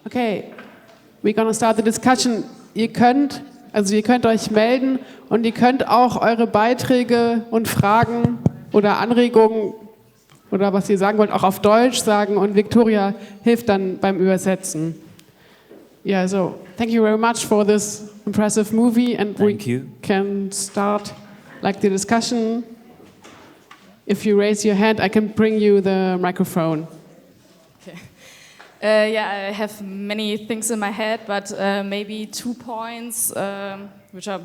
Okay, we're gonna start the discussion. Ihr könnt euch melden und ihr könnt auch eure Beiträge und Fragen oder Anregungen oder was ihr sagen wollt, auch auf Deutsch sagen und Victoria hilft dann beim Übersetzen. Yeah, so thank you very much for this impressive movie and can start like the discussion. If you raise your hand, I can bring you the microphone. Okay. I have many things in my head, but maybe 2 points which are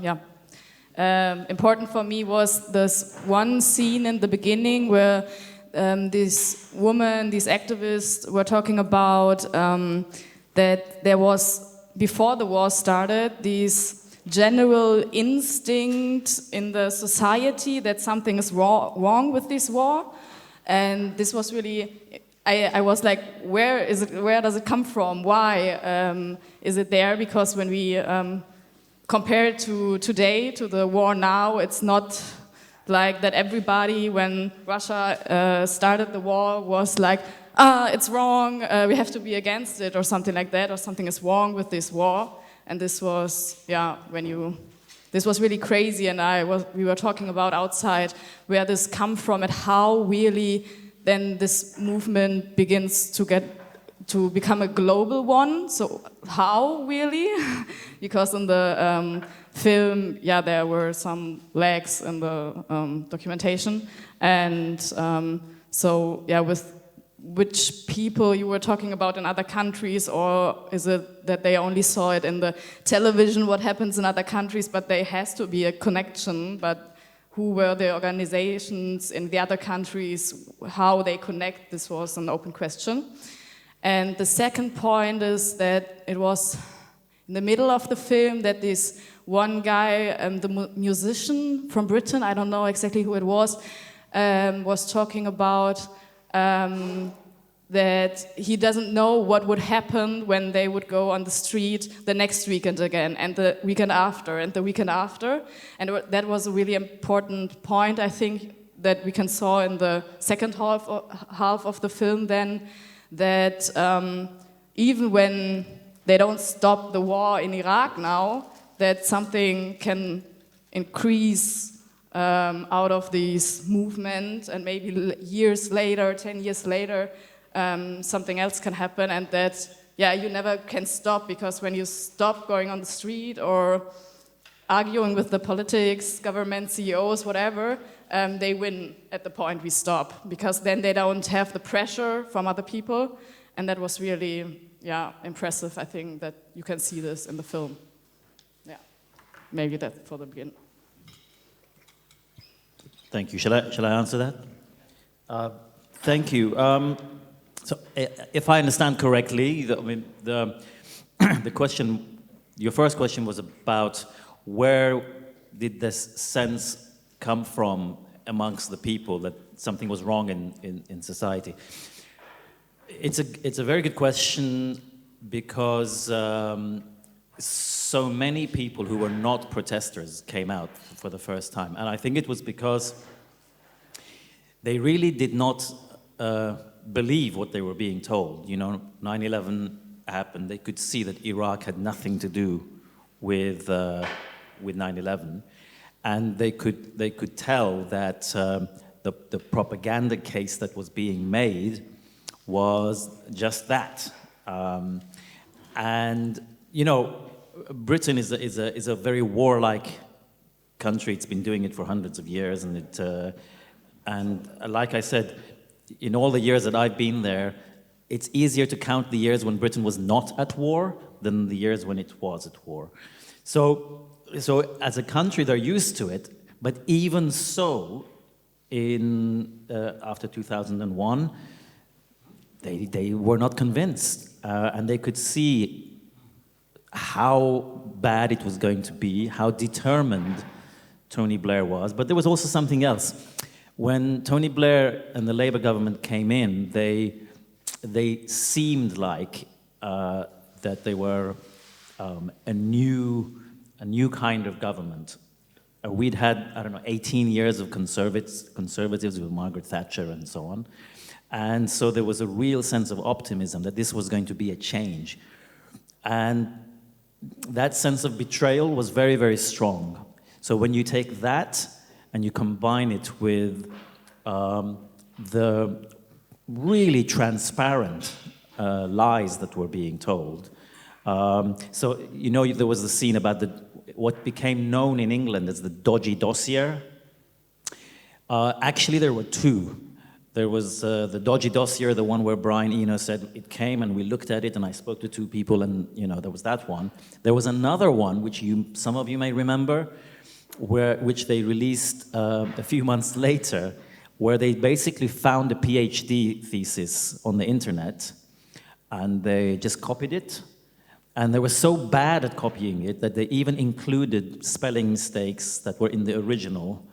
important for me was this one scene in the beginning where this woman, these activists were talking about that there was, before the war started, this general instinct in the society that something is wrong with this war. And this was really, I was like, where does it come from? Why is it there? Because when we compare it to today, to the war now, it's not like that everybody, when Russia started the war, was like, it's wrong, we have to be against it, or something like that, or something is wrong with this war. And this was, this was really crazy, and we were talking about outside where this come from and how really then this movement begins to become a global one. So how really? Because in the film, there were some lags in the documentation, and with which people you were talking about in other countries, or is it that they only saw it in the television, what happens in other countries, but there has to be a connection, but who were the organizations in the other countries, how they connect, this was an open question. And the second point is that it was in the middle of the film that this one guy, the musician from Britain, I don't know exactly who it was talking about that he doesn't know what would happen when they would go on the street the next weekend again, and the weekend after, and the weekend after. And that was a really important point, I think, that we can saw in the second half of the film then, that even when they don't stop the war in Iraq now, that something can increase out of this movement, and maybe years later, 10 years later, something else can happen, and that, you never can stop, because when you stop going on the street or arguing with the politics, government, CEOs, whatever, they win at the point we stop, because then they don't have the pressure from other people, and that was really, impressive. I think that you can see this in the film. Yeah, maybe that for the beginning. Thank you. Shall I answer that? Thank you. So, if I understand correctly, the question, your first question was about where did this sense come from amongst the people that something was wrong in society. It's a very good question, because so many people who were not protesters came out for the first time. And I think it was because they really did not believe what they were being told. 9/11 happened. They could see that Iraq had nothing to do with 9/11. And they could tell that the propaganda case that was being made was just that. Britain is a very warlike country. It's been doing it for hundreds of years, and like I said, in all the years that I've been there, it's easier to count the years when Britain was not at war than the years when it was at war. So as a country, they're used to it. But even so, after 2001, they were not convinced, and they could see how bad it was going to be, how determined Tony Blair was. But there was also something else. When Tony Blair and the Labour government came in, they seemed like that they were a new kind of government. We'd had, 18 years of conservatives with Margaret Thatcher and so on. And so there was a real sense of optimism that this was going to be a change And that sense of betrayal was very, very strong. So when you take that and you combine it with the really transparent lies that were being told. So, you know, there was the scene about what became known in England as the dodgy dossier. Actually, there were two. There was the dodgy dossier, the one where Brian Eno said it came and we looked at it and I spoke to two people and, you know, there was that one. There was another one, which some of you may remember, which they released a few months later, where they basically found a PhD thesis on the internet and they just copied it. And they were so bad at copying it that they even included spelling mistakes that were in the original.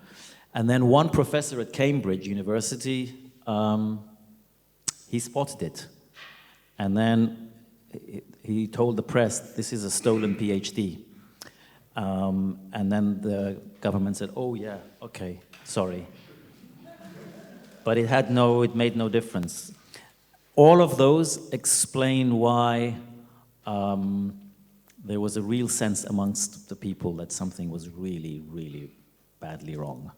And then one professor at Cambridge University, he spotted it. And then he told the press, this is a stolen PhD. And then the government said, oh yeah, okay, sorry. But it made no difference. All of those explain why there was a real sense amongst the people that something was really, really badly wrong.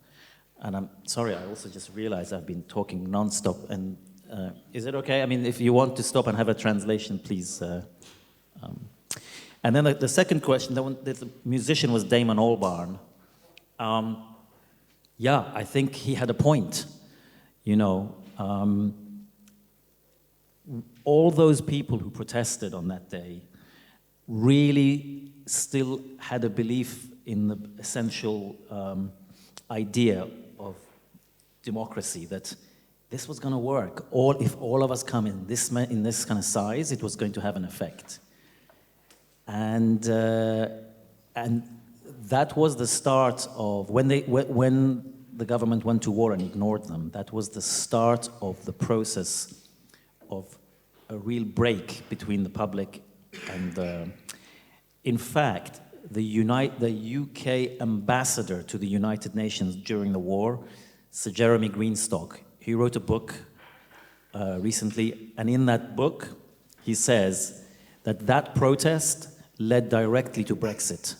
And I'm sorry, I also just realized I've been talking non-stop. And is it okay? I mean, if you want to stop and have a translation, please. And then the second question, the musician was Damon Albarn. Yeah, I think he had a point. You know, all those people who protested on that day really still had a belief in the essential idea of democracy, that this was going to work. If all of us come in this kind of size, it was going to have an effect. And that was the start of when the government went to war and ignored them. That was the start of the process of a real break between the public and in fact, the UK ambassador to the United Nations during the war, Sir Jeremy Greenstock, he wrote a book recently, and in that book, he says that protest led directly to Brexit,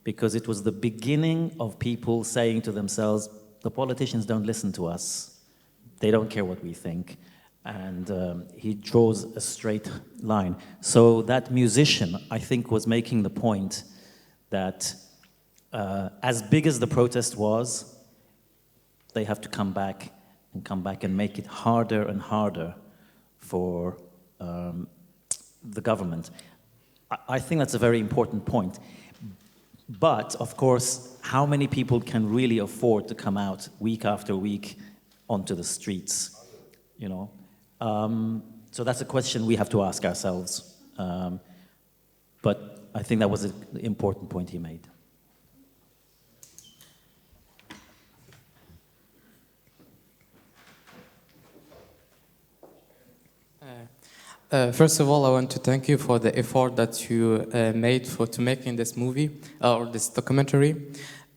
because it was the beginning of people saying to themselves, the politicians don't listen to us, they don't care what we think, and he draws a straight line. So that musician, I think, was making the point that as big as the protest was, they have to come back and make it harder and harder for the government. I think that's a very important point. But, of course, how many people can really afford to come out week after week onto the streets, you know? So that's a question we have to ask ourselves. But I think that was an important point he made. First of all, I want to thank you for the effort that you made to making this movie or this documentary.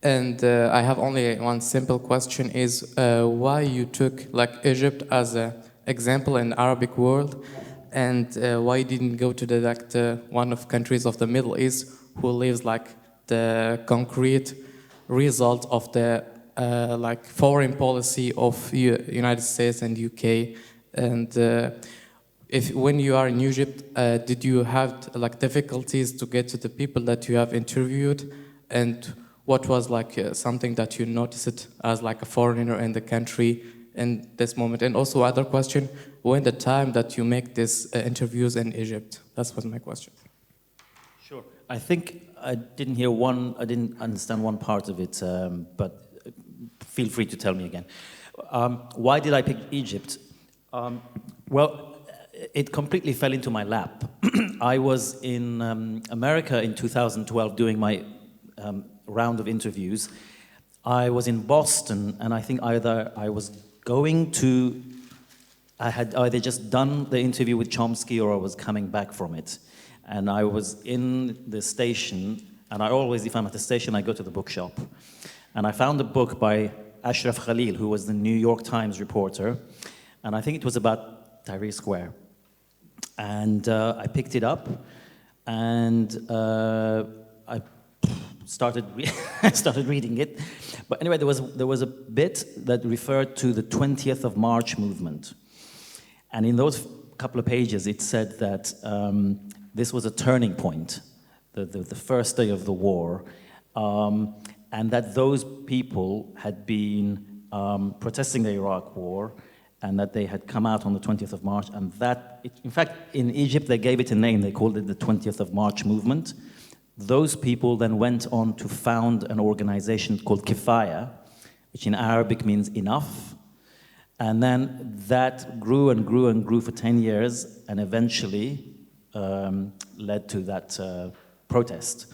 And I have only one simple question: is why you took Egypt as an example in the Arabic world, and why you didn't go to one of countries of the Middle East who lives the concrete result of the foreign policy of United States and UK, and when you are in Egypt, did you have difficulties to get to the people that you have interviewed, and what was something that you noticed as a foreigner in the country in this moment? And also, other question: when the time that you make these interviews in Egypt? That was my question. Sure. I think I didn't understand one part of it, but feel free to tell me again. Why did I pick Egypt? Well, it completely fell into my lap. I was in America in 2012 doing my round of interviews. I was in Boston, and I think I had either just done the interview with Chomsky or I was coming back from it. And I was in the station, and I always, if I'm at the station, I go to the bookshop. And I found a book by Ashraf Khalil, who was the New York Times reporter, and I think it was about Tahrir Square. And I picked it up, and I started started reading it. But anyway, there was a bit that referred to the 20th of March movement, and in those couple of pages, it said that this was a turning point, the first day of the war, and that those people had been protesting the Iraq war, and that they had come out on the 20th of March, and that, in fact, in Egypt, they gave it a name. They called it the 20th of March movement. Those people then went on to found an organization called Kifaya, which in Arabic means enough. And then that grew and grew and grew for 10 years, and eventually led to that protest.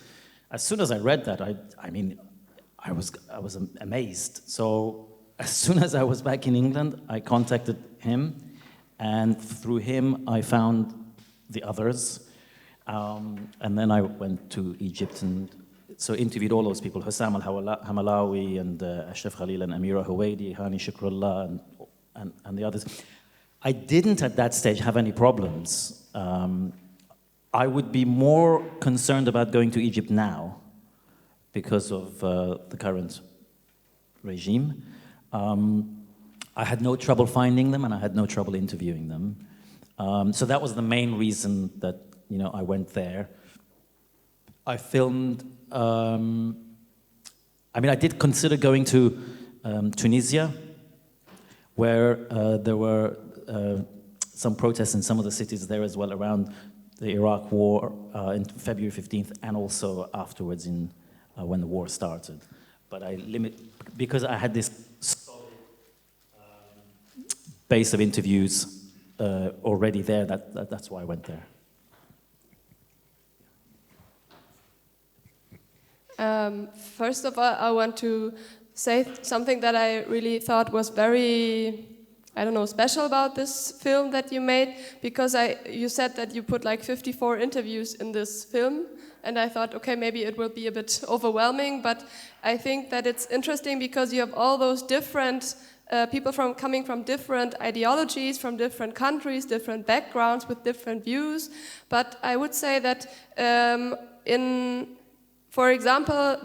As soon as I read that, I was amazed. So as soon as I was back in England, I contacted him, and through him I found the others. And then I went to Egypt and so interviewed all those people, Hussam al-Hamalawi and Ashraf Khalil and Amira Huwaidi, Hani Shukrullah and the others. I didn't at that stage have any problems. I would be more concerned about going to Egypt now because of the current regime. I had no trouble finding them and I had no trouble interviewing them. So that was the main reason that I went there. I filmed, I did consider going to Tunisia, where there were some protests in some of the cities there as well around the Iraq war in February 15th and also afterwards when the war started. But because I had this solid base of interviews already there, that's why I went there. First of all, I want to say something that I really thought was very, special about this film that you made, because you said that you put like 54 interviews in this film, and I thought, okay, maybe it will be a bit overwhelming, but I think that it's interesting because you have all those different people coming from different ideologies, from different countries, different backgrounds, with different views. But I would say that for example,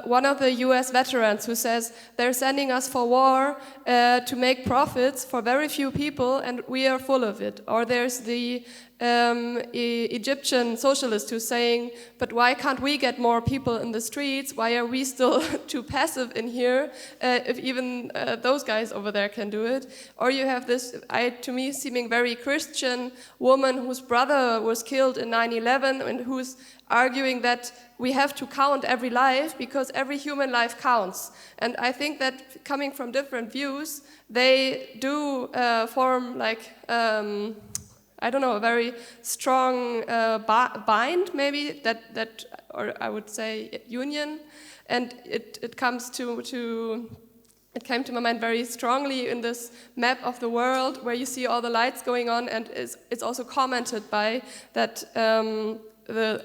one of the US veterans who says they're sending us for war to make profits for very few people and we are full of it. Or there's the Egyptian socialist who's saying, but why can't we get more people in the streets? Why are we still too passive in here if even those guys over there can do it? Or you have this, to me, seeming very Christian woman whose brother was killed in 9/11 and who's arguing that we have to count every life because every human life counts. And I think that coming from different views, they do form like, a very strong bind maybe, or I would say union. And it came to my mind very strongly in this map of the world where you see all the lights going on, and it's also commented by that,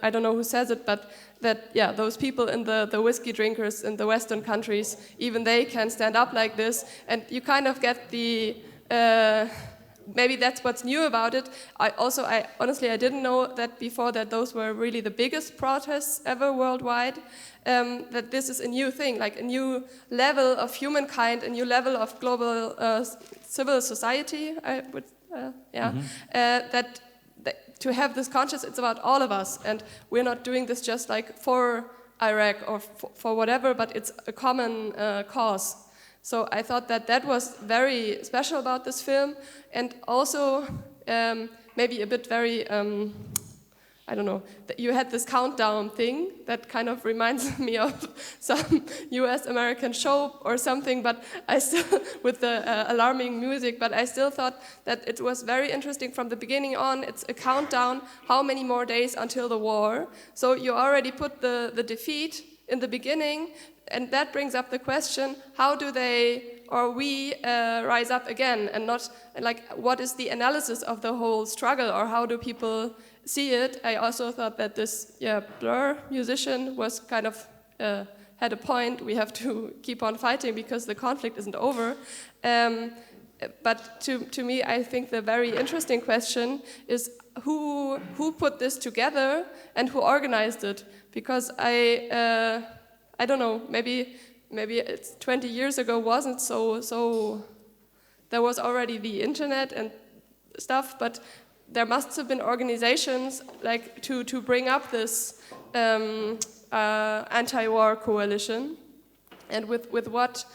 I don't know who says it, but that, those people in the whiskey drinkers in the Western countries, even they can stand up like this, and you kind of get the, maybe that's what's new about it. I honestly didn't know that before, that those were really the biggest protests ever worldwide, that this is a new thing, like a new level of humankind, a new level of global civil society, I would, that to have this conscious, it's about all of us, and we're not doing this just like for Iraq or for whatever, but it's a common cause. So I thought that was very special about this film, and also maybe a bit very, that you had this countdown thing that kind of reminds me of some US-American show or something, but I still, with the alarming music, but I still thought that it was very interesting from the beginning on. It's a countdown, how many more days until the war. So you already put the defeat in the beginning, and that brings up the question, how do they or we rise up again, and not like what is the analysis of the whole struggle, or how do people see it? I also thought that this Blur musician was kind of had a point. We have to keep on fighting because the conflict isn't over. but to me, I think the very interesting question is who put this together and who organized it? Because I don't know, maybe it's 20 years ago wasn't so. There was already the internet and stuff, but there must have been organizations like to bring up this anti-war coalition. And with what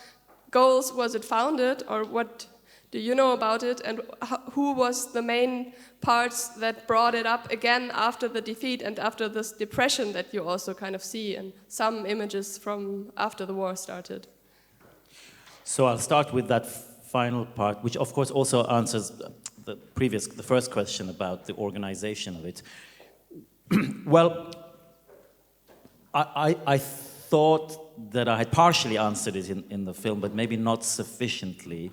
goals was it founded, or what do you know about it, and who was the main parts that brought it up again after the defeat and after this depression that you also kind of see in some images from after the war started? So I'll start with that final part, which of course also answers the first question about the organization of it. Well, I thought that I had partially answered it in the film, but maybe not sufficiently,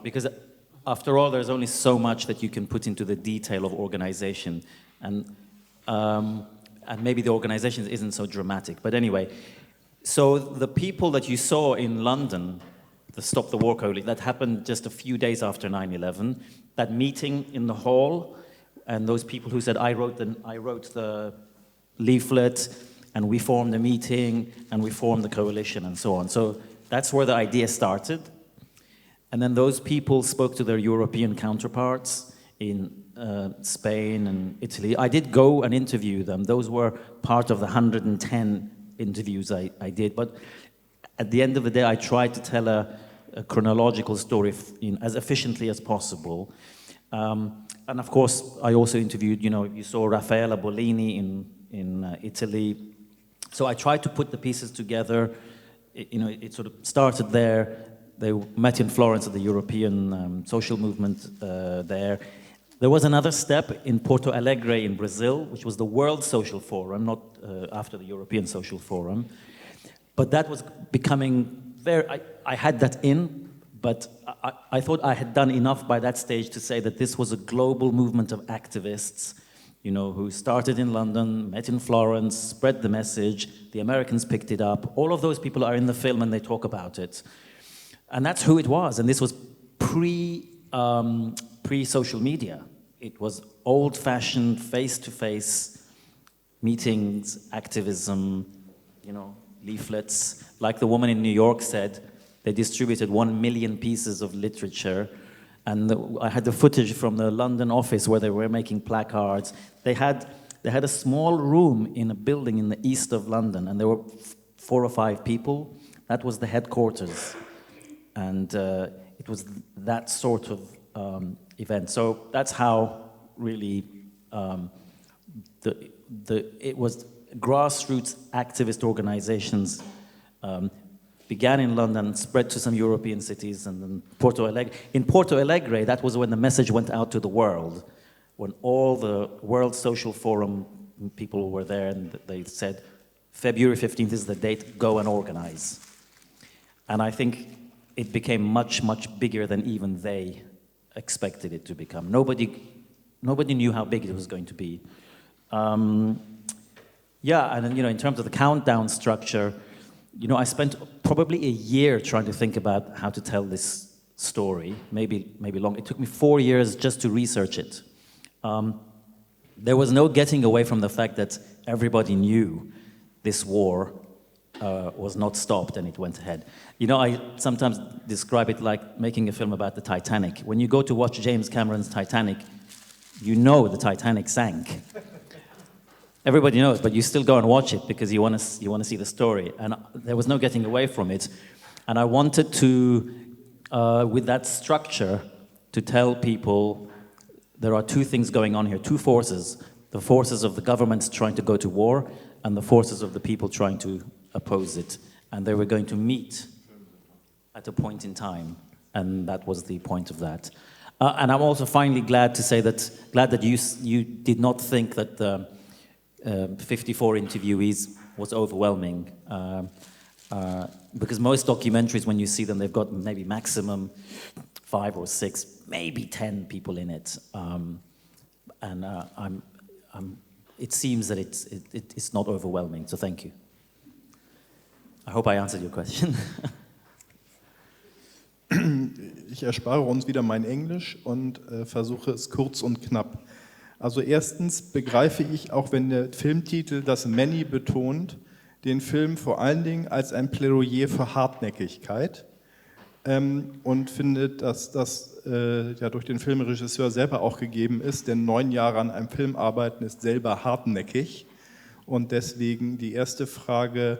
because after all, there's only so much that you can put into the detail of organization, and maybe the organization isn't so dramatic. But anyway, so the people that you saw in London, the Stop the War Coalition, that happened just a few days after 9/11, that meeting in the hall, and those people who said, I wrote the leaflet, and we formed a meeting, and we formed the coalition, and so on. So that's where the idea started. And then those people spoke to their European counterparts in Spain and Italy. I did go and interview them. Those were part of the 110 interviews I did. But at the end of the day, I tried to tell a chronological story as efficiently as possible. And of course, I also interviewed, you saw Raffaella Bollini in Italy. So I tried to put the pieces together. It sort of started there. They met in Florence at the European social movement there. There was another step in Porto Alegre in Brazil, which was the World Social Forum, not after the European Social Forum. But that was becoming I had that in, but I thought I had done enough by that stage to say that this was a global movement of activists, who started in London, met in Florence, spread the message, the Americans picked it up. All of those people are in the film and they talk about it. And that's who it was. And this was pre-social media. It was old-fashioned, face-to-face meetings, activism, leaflets. Like the woman in New York said, they distributed 1 million pieces of literature. And I had the footage from the London office where they were making placards. They had a small room in a building in the east of London, and there were 4 or 5 people. That was the headquarters. And it was that sort of event. So that's how really it was grassroots activist organizations began in London, spread to some European cities, and then Porto Alegre. In Porto Alegre, that was when the message went out to the world, when all the World Social Forum people were there, and they said, February 15th is the date, go and organize. And I think it became much, much bigger than even they expected it to become. Nobody knew how big it was going to be. And then, in terms of the countdown structure, I spent probably a year trying to think about how to tell this story, maybe long. It took me 4 years just to research it. There was no getting away from the fact that everybody knew this war was not stopped and it went ahead. I sometimes describe it like making a film about the Titanic. When you go to watch James Cameron's Titanic, the Titanic sank. Everybody knows, but you still go and watch it because you want to see the story. And there was no getting away from it. And I wanted to, with that structure, to tell people there are 2 things going on here, 2 forces. The forces of the governments trying to go to war and the forces of the people trying to oppose it. And they were going to meet at a point in time. And that was the point of that. And I'm also finally glad that you did not think that the 54 interviewees was overwhelming, because most documentaries, when you see them, they've got maybe maximum 5 or 6, maybe 10 people in it, it seems that it's not overwhelming. So thank you. I hope I answered your question. Ich erspare uns wieder mein Englisch und versuche es kurz und knapp. Also erstens begreife ich, auch wenn der Filmtitel das Many betont, den Film vor allen Dingen als ein Plädoyer für Hartnäckigkeit und finde, dass das ja durch den Filmregisseur selber auch gegeben ist, denn 9 Jahre an einem Film arbeiten ist selber hartnäckig und deswegen die erste Frage,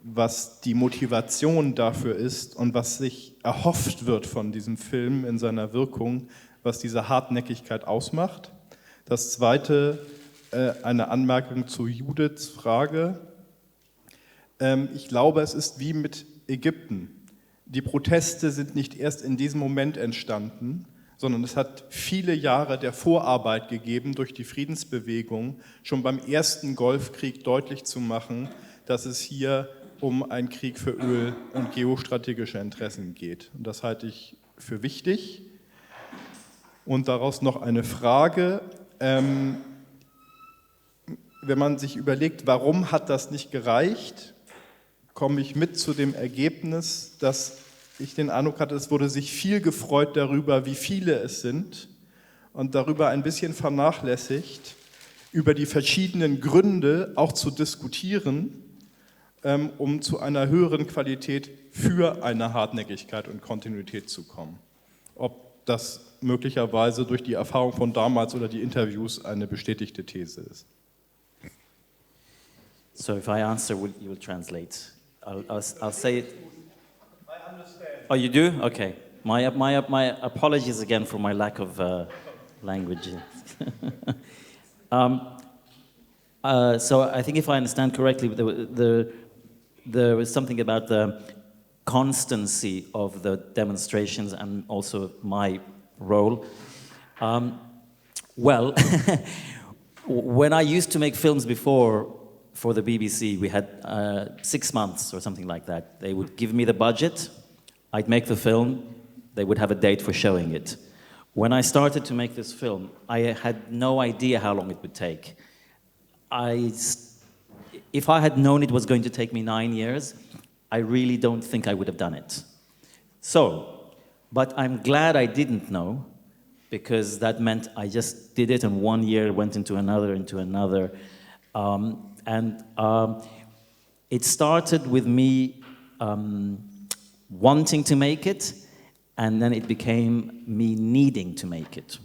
was die Motivation dafür ist und was sich erhofft wird von diesem Film in seiner Wirkung, was diese Hartnäckigkeit ausmacht. Das zweite, eine Anmerkung zu Judiths Frage. Ich glaube, es ist wie mit Ägypten. Die Proteste sind nicht erst in diesem Moment entstanden, sondern es hat viele Jahre der Vorarbeit gegeben, durch die Friedensbewegung schon beim ersten Golfkrieg deutlich zu machen, dass es hier um einen Krieg für Öl und geostrategische Interessen geht. Und das halte ich für wichtig. Und daraus noch eine Frage. Wenn man sich überlegt, warum hat das nicht gereicht, komme ich mit zu dem Ergebnis, dass ich den Eindruck hatte, es wurde sich viel gefreut darüber, wie viele es sind und darüber ein bisschen vernachlässigt, über die verschiedenen Gründe auch zu diskutieren, um zu einer höheren Qualität für eine Hartnäckigkeit und Kontinuität zu kommen. Ob das möglicherweise durch die Erfahrung von damals oder die Interviews eine bestätigte These ist. So if I answer, you will translate. I'll say it. I understand. Oh, you do? Okay. My apologies again for my lack of language. So I think if I understand correctly, there was something about the constancy of the demonstrations and also my role. Well, when I used to make films before for the BBC, we had 6 months or something like that. They would give me the budget, I'd make the film, they would have a date for showing it. When I started to make this film, I had no idea how long it would take. If I had known it was going to take me 9 years, I really don't think I would have done it. So, but I'm glad I didn't know, because that meant I just did it, and 1 year went into another, it started with me wanting to make it, and then it became me needing to make it.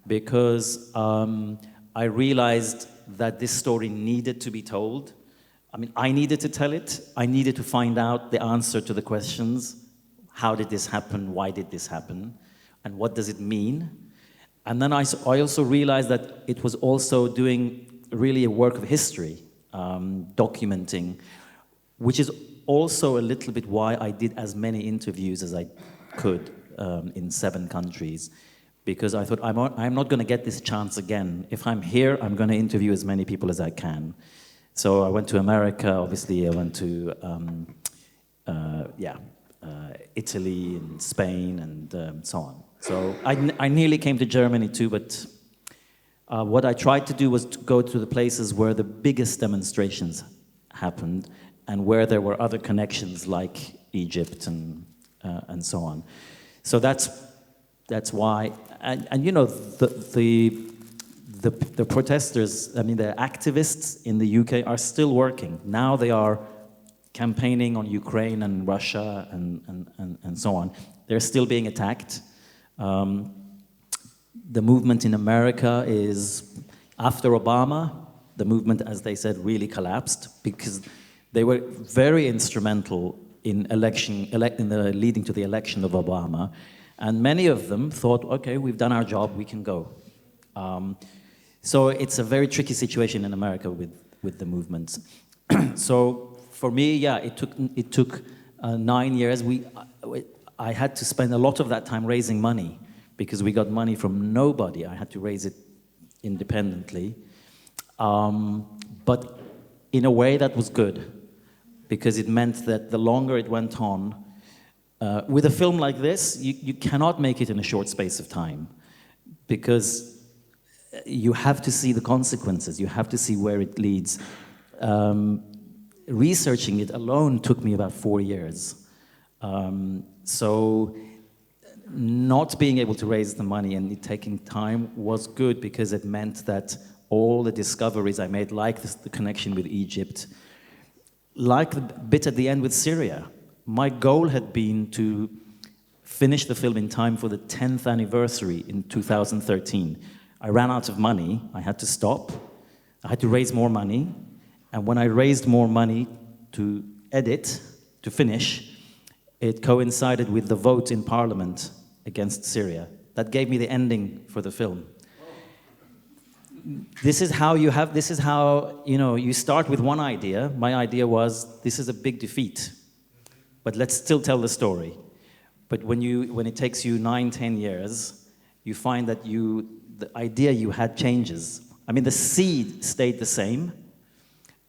Because I realized that this story needed to be told. I mean, I needed to tell it. I needed to find out the answer to the questions. How did this happen? Why did this happen? And what does it mean? And then I also realized that it was also doing really a work of history, documenting, which is also a little bit why I did as many interviews as I could in 7 countries. Because I thought, I'm not going to get this chance again. If I'm here, I'm going to interview as many people as I can. So I went to America, obviously I went to Italy and Spain and so on. So I nearly came to Germany too, but what I tried to do was to go to the places where the biggest demonstrations happened and where there were other connections like Egypt and so on. So that's why, and you know, the protesters, I mean, the activists in the UK are still working. Now they are campaigning on Ukraine and Russia and so on. They're still being attacked. The movement in America is, after Obama, the movement, as they said, really collapsed because they were very instrumental in leading to the election of Obama. And many of them thought, okay, we've done our job, we can go. So it's a very tricky situation in America with the movements. So for me, yeah, it took 9 years. I had to spend a lot of that time raising money because we got money from nobody. I had to raise it independently. But in a way that was good because it meant that the longer it went on, with a film like this, you cannot make it in a short space of time because you have to see the consequences. You have to see where it leads. Researching it alone took me about 4 years. So not being able to raise the money and it taking time was good because it meant that all the discoveries I made, like the connection with Egypt, like the bit at the end with Syria, my goal had been to finish the film in time for the 10th anniversary in 2013. I ran out of money, I had to stop, I had to raise more money, and when I raised more money to edit, to finish, it coincided with the vote in Parliament against Syria. That gave me the ending for the film. This is how you start with one idea. My idea was, this is a big defeat, but let's still tell the story. But when it takes you 9-10 years, you find that the idea you had changes. I mean, the seed stayed the same,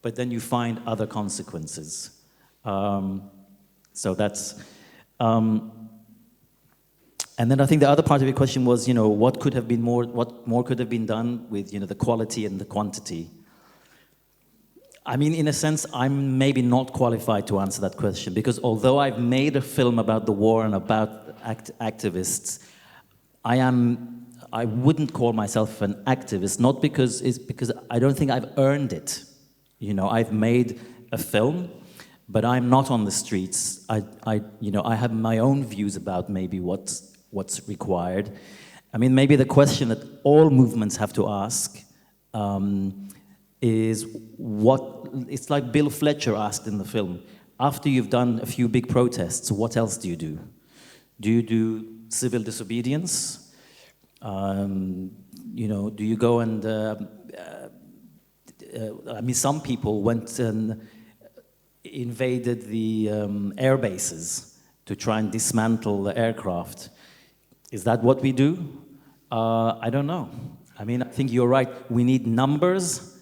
but then you find other consequences. So that's... and then I think the other part of your question was, what more could have been done with, the quality and the quantity? I mean, in a sense, I'm maybe not qualified to answer that question, because although I've made a film about the war and about activists, I wouldn't call myself an activist, not because I don't think I've earned it. I've made a film, but I'm not on the streets. I have my own views about maybe what's required. I mean, maybe the question that all movements have to ask is it's like Bill Fletcher asked in the film, after you've done a few big protests, what else do you do? Do you do civil disobedience? Do you go and, some people went and invaded the air bases to try and dismantle the aircraft. Is that what we do? I don't know. I mean, I think you're right. We need numbers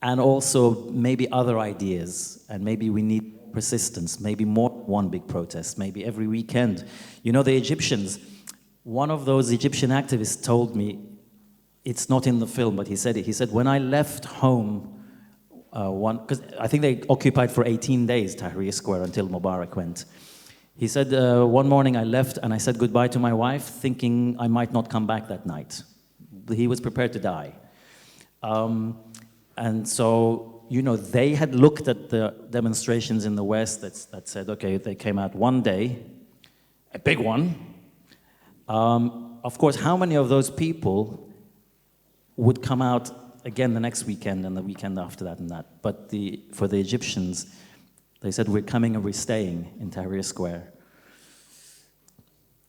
and also maybe other ideas. And maybe we need persistence, maybe more one big protest, maybe every weekend. The Egyptians, one of those Egyptian activists told me, it's not in the film, but he said it. He said, when I left home, because I think they occupied for 18 days Tahrir Square until Mubarak went. He said, one morning I left and I said goodbye to my wife, thinking I might not come back that night. He was prepared to die. And so, they had looked at the demonstrations in the West that said, okay, they came out one day, a big one. Of course, how many of those people would come out again the next weekend and the weekend after that and that? But for the Egyptians, they said, we're coming and we're staying in Tahrir Square.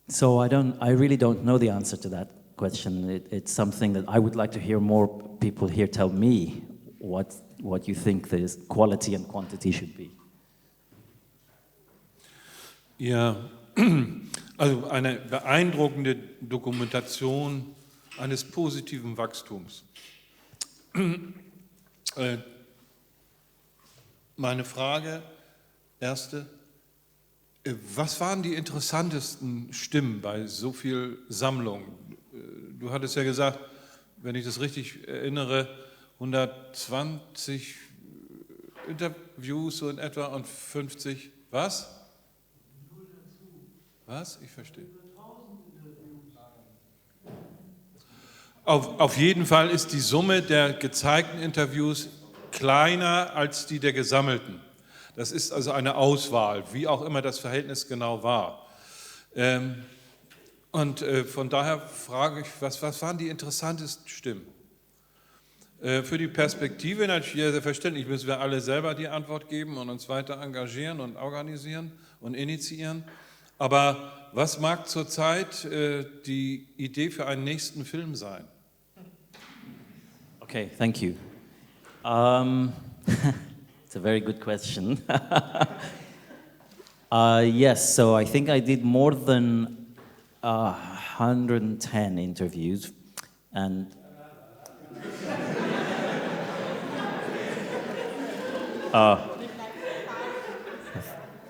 So I really don't know the answer to that question. It's something that I would like to hear more people here tell me what you think the quality and quantity should be. Ja, also eine beeindruckende Dokumentation eines positiven Wachstums. Meine Frage, erste, was waren die interessantesten Stimmen bei so viel Sammlung? Du hattest ja gesagt, wenn ich das richtig erinnere, 120 Interviews so in etwa und 50, was? Was? Ich verstehe. Auf jeden Fall ist die Summe der gezeigten Interviews kleiner als die der gesammelten. Das ist also eine Auswahl, wie auch immer das Verhältnis genau war. Von daher frage ich, was waren die interessantesten Stimmen? Für die Perspektive natürlich sehr verständlich, müssen wir alle selber die Antwort geben und uns weiter engagieren und organisieren und initiieren. Aber was mag zurzeit die Idee für einen nächsten Film sein? Okay, thank you. It's a very good question. Yes, so I think I did more than 110 interviews, and Oh,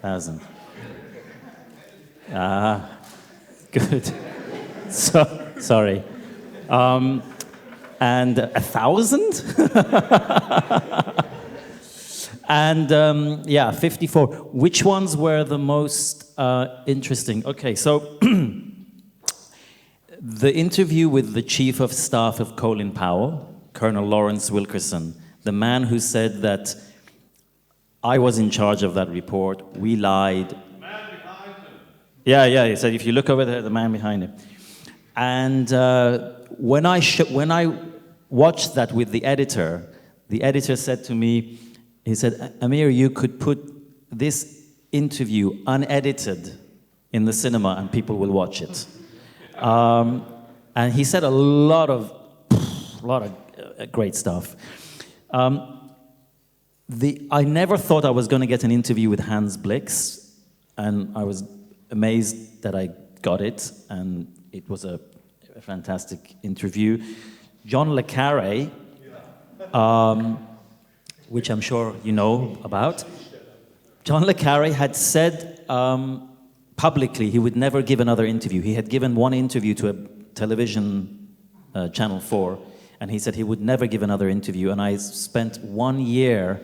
1,000. Good. Sorry. And 1,000? And yeah, 54. Which ones were the most interesting? Okay, so the interview with the Chief of Staff of Colin Powell, Colonel Lawrence Wilkerson, the man who said that I was in charge of that report, we lied. The man behind him. Yeah, he said, if you look over there, the man behind him. And when I watched that with the editor said to me, he said, Amir, you could put this interview unedited in the cinema and people will watch it. And he said a lot of great stuff. I never thought I was going to get an interview with Hans Blix, and I was amazed that I got it, and it was a fantastic interview. John le Carré, which I'm sure you know about. John le Carré had said publicly he would never give another interview. He had given one interview to a television Channel 4, and he said he would never give another interview. And I spent 1 year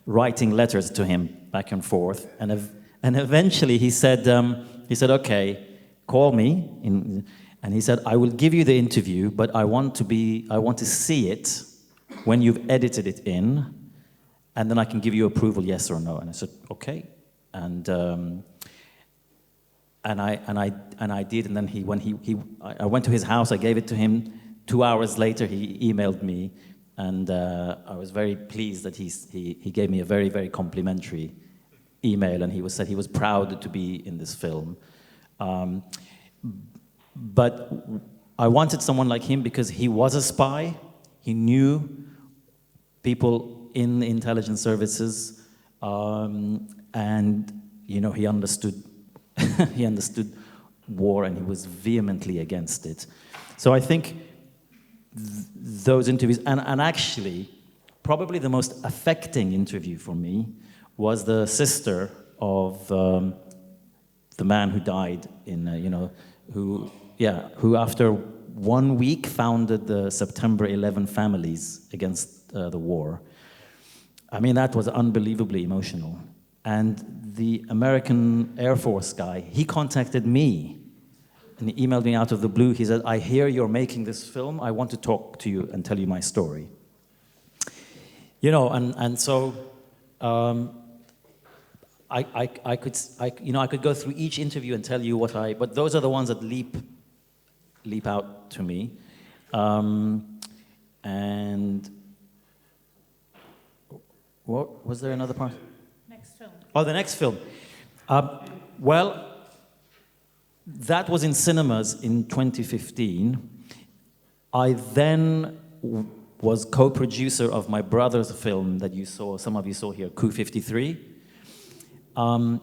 writing letters to him back and forth, and eventually he said, okay, call me, and he said, I will give you the interview, but I want to see it when you've edited it in, and then I can give you approval, yes or no. And I said, okay, and I did, and then I went to his house, I gave it to him. 2 hours later, he emailed me, and I was very pleased that he gave me a very, very complimentary email, and he said he was proud to be in this film. But I wanted someone like him because he was a spy. He knew people in the intelligence services, and he understood he understood war, and he was vehemently against it. So I think those interviews, and actually, probably the most affecting interview for me was the sister of the man who died who after 1 week founded the September 11 families against the war. I mean, that was unbelievably emotional. And the American Air Force guy, he contacted me and he emailed me out of the blue. He said, I hear you're making this film. I want to talk to you and tell you my story. So I could go through each interview and tell you but those are the ones that leap out to me. And what was there another part? Next film. Oh, the next film. Well, that was in cinemas in 2015. I then was co-producer of my brother's film that some of you saw here, Coup 53. I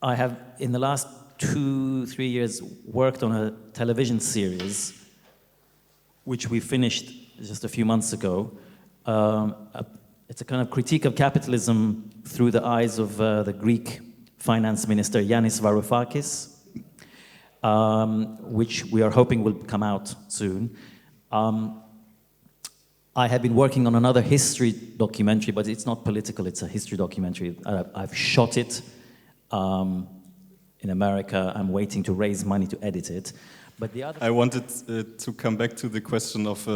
have, in the last 2-3 years, worked on a television series, which we finished just a few months ago. It's a kind of critique of capitalism through the eyes of the Greek finance minister Yanis Varoufakis, which we are hoping will come out soon. I have been working on another history documentary, but it's not political, it's a history documentary. I've shot it in America. I'm waiting to raise money to edit it. But the other... I wanted to come back to the question of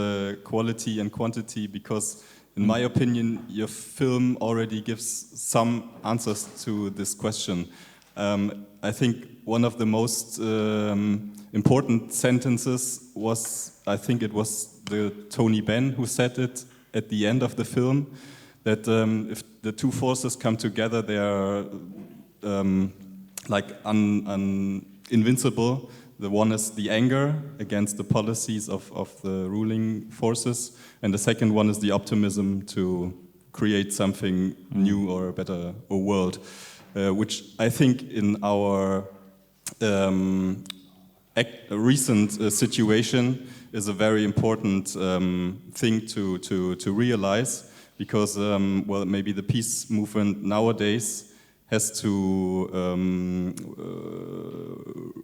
quality and quantity, because in my opinion, your film already gives some answers to this question. I think one of the most important sentences was, I think it was the Tony Benn who said it at the end of the film, that if the two forces come together, they are invincible. The one is the anger against the policies of the ruling forces, and the second one is the optimism to create something new or a better world, which I think in our recent situation is a very important thing to realize, because maybe the peace movement nowadays has to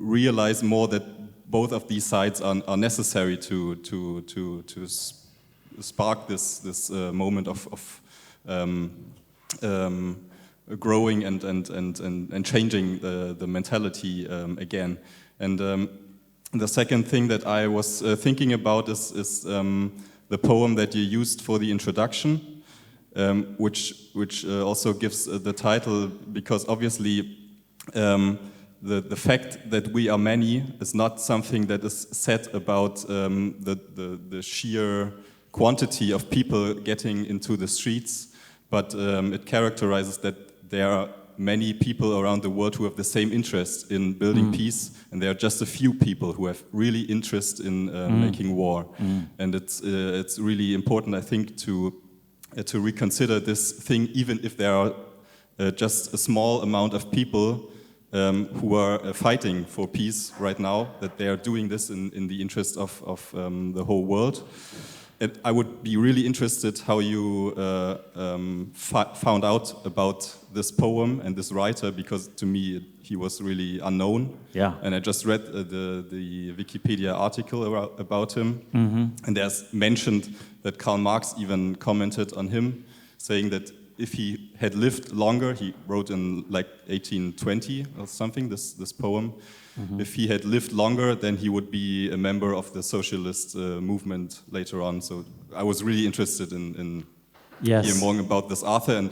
realize more that both of these sides are necessary to spark this moment of growing and changing the mentality again. And The second thing that I was thinking about is the poem that you used for the introduction, which also gives the title, because obviously the fact that we are many is not something that is said about the sheer quantity of people getting into the streets, but it characterizes that there are many people around the world who have the same interest in building peace, and there are just a few people who have really interest in making war. And it's really important, I think, to reconsider this thing, even if there are just a small amount of people who are fighting for peace right now, that they are doing this in the interest of the whole world. And I would be really interested how you found out about this poem and this writer, because to me he was really unknown. Yeah. And I just read the Wikipedia article about him, and there's mentioned that Karl Marx even commented on him, saying that if he had lived longer, he wrote in like 1820 or something, this poem. If he had lived longer, then he would be a member of the socialist movement later on. So I was really interested in hearing more about this author. And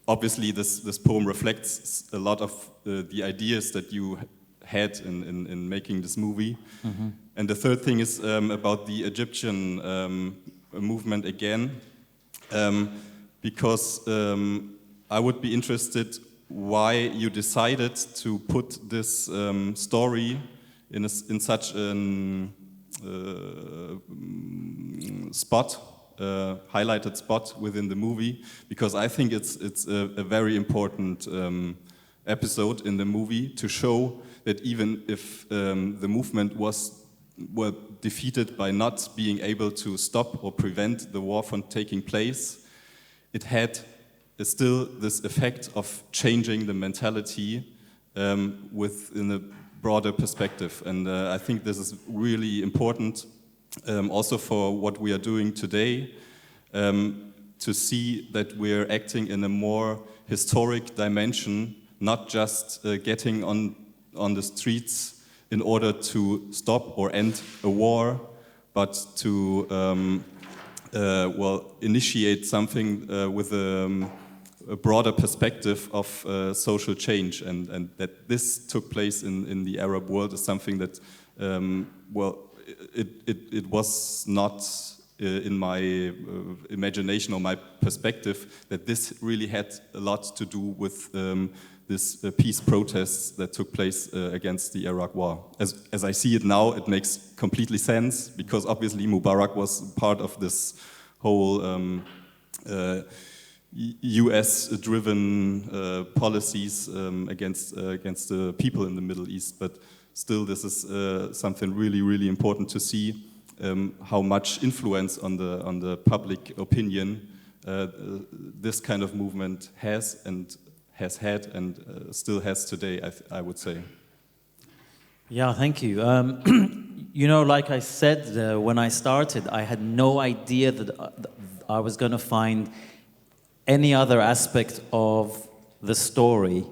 obviously this poem reflects a lot of the ideas that you had in making this movie. And the third thing is about the Egyptian movement again, because I would be interested why you decided to put this story in such a spot, highlighted spot within the movie, because I think it's a very important episode in the movie to show that even if the movement were defeated by not being able to stop or prevent the war from taking place, it had still this effect of changing the mentality within a broader perspective. And I think this is really important also for what we are doing today, to see that we're acting in a more historic dimension, not just getting on the streets in order to stop or end a war, but to initiate something with a broader perspective of social change, and that this took place in the Arab world is something that, it was not in my imagination or my perspective, that this really had a lot to do with this peace protests that took place against the Iraq war. As I see it now, it makes completely sense, because obviously Mubarak was part of this whole US-driven policies against the people in the Middle East. But still, this is something really, really important to see, how much influence on the public opinion this kind of movement has and has had and still has today, I would say. Yeah, thank you. You know, like I said, when I started, I had no idea that I was going to find any other aspect of the story.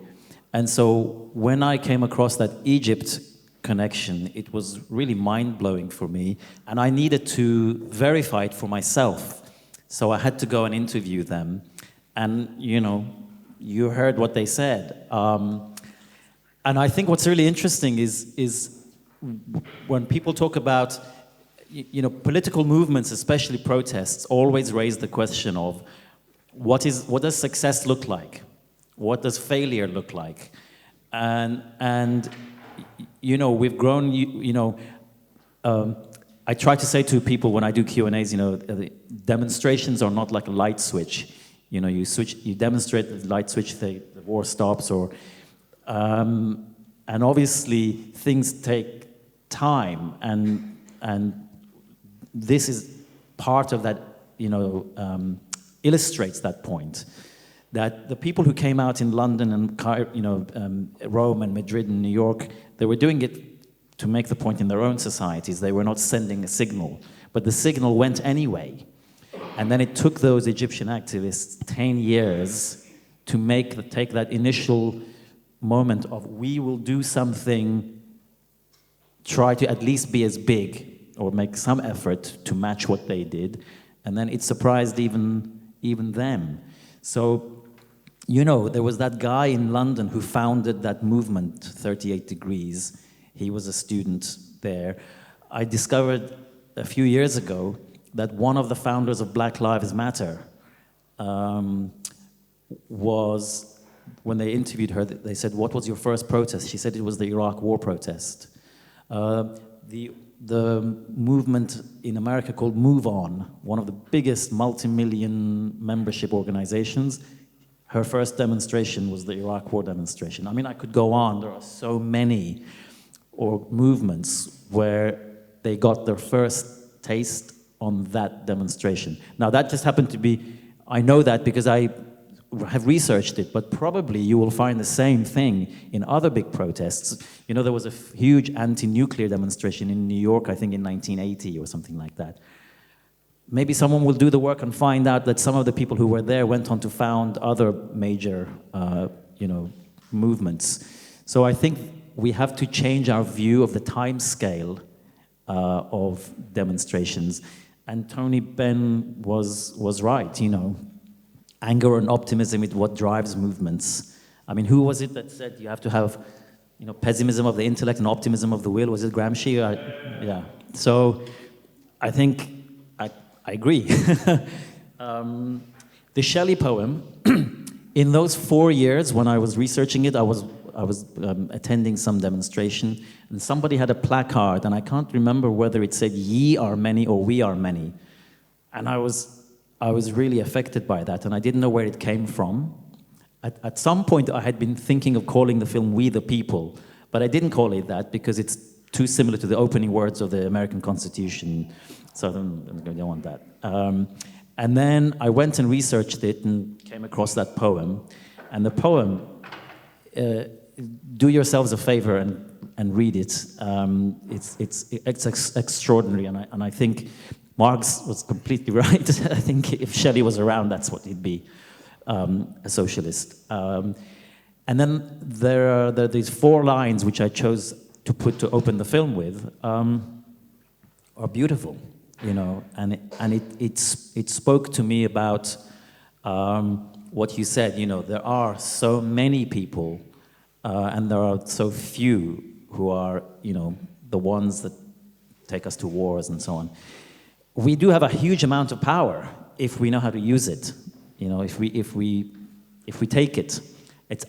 And so when I came across that Egypt connection, it was really mind-blowing for me, and I needed to verify it for myself. So I had to go and interview them, and you heard what they said. And I think what's really interesting is when people talk about, political movements, especially protests, always raise the question of what does success look like? What does failure look like? And we've grown, I try to say to people when I do Q&As, demonstrations are not like a light switch. You demonstrate the light switch, the war stops, and obviously things take time, and this is part of that, illustrates that point, that the people who came out in London and Rome and Madrid and New York, they were doing it to make the point in their own societies. They were not sending a signal, but the signal went anyway. And then it took those Egyptian activists 10 years to take that initial moment of, we will do something try to at least be as big or make some effort to match what they did, and then it surprised even them. So, you know, there was that guy in London who founded that movement, 38 Degrees. He was a student there. I discovered a few years ago that one of the founders of Black Lives Matter was, when they interviewed her, they said, "What was your first protest?" She said it was the Iraq War protest. The movement in America called Move On, one of the biggest multi-million membership organizations, her first demonstration was the Iraq War demonstration. I mean, I could go on. There are so many movements where they got their first taste on that demonstration. Now, that just happened to be, I know that because I have researched it, but probably you will find the same thing in other big protests. You know, there was a huge anti-nuclear demonstration in New York, I think in 1980 or something like that. Maybe someone will do the work and find out that some of the people who were there went on to found other major, movements. So I think we have to change our view of the time scale of demonstrations. And Tony Benn was right, you know. Anger and optimism is what drives movements. I mean, who was it that said you have to have, you know, pessimism of the intellect and optimism of the will? Was it Gramsci? Yeah. So I think I agree. The Shelley poem, in those 4 years when I was researching it, I was attending some demonstration, and somebody had a placard, and I can't remember whether it said "Ye are many" or "We are many," and I was really affected by that, and I didn't know where it came from. At some point, I had been thinking of calling the film "We the People," but I didn't call it that because it's too similar to the opening words of the American Constitution, so I don't want that. And then I went and researched it and came across that poem. And the poem, do yourselves a favor and read it. It's extraordinary, and I think Marx was completely right. I think if Shelley was around, that's what he'd be, a socialist. And then there are these 4 lines which I chose to open the film with, are beautiful, you know, and it spoke to me about what you said. You know, there are so many people, and there are so few who are, you know, the ones that take us to wars and so on. We do have a huge amount of power if we know how to use it. You know, if we take it.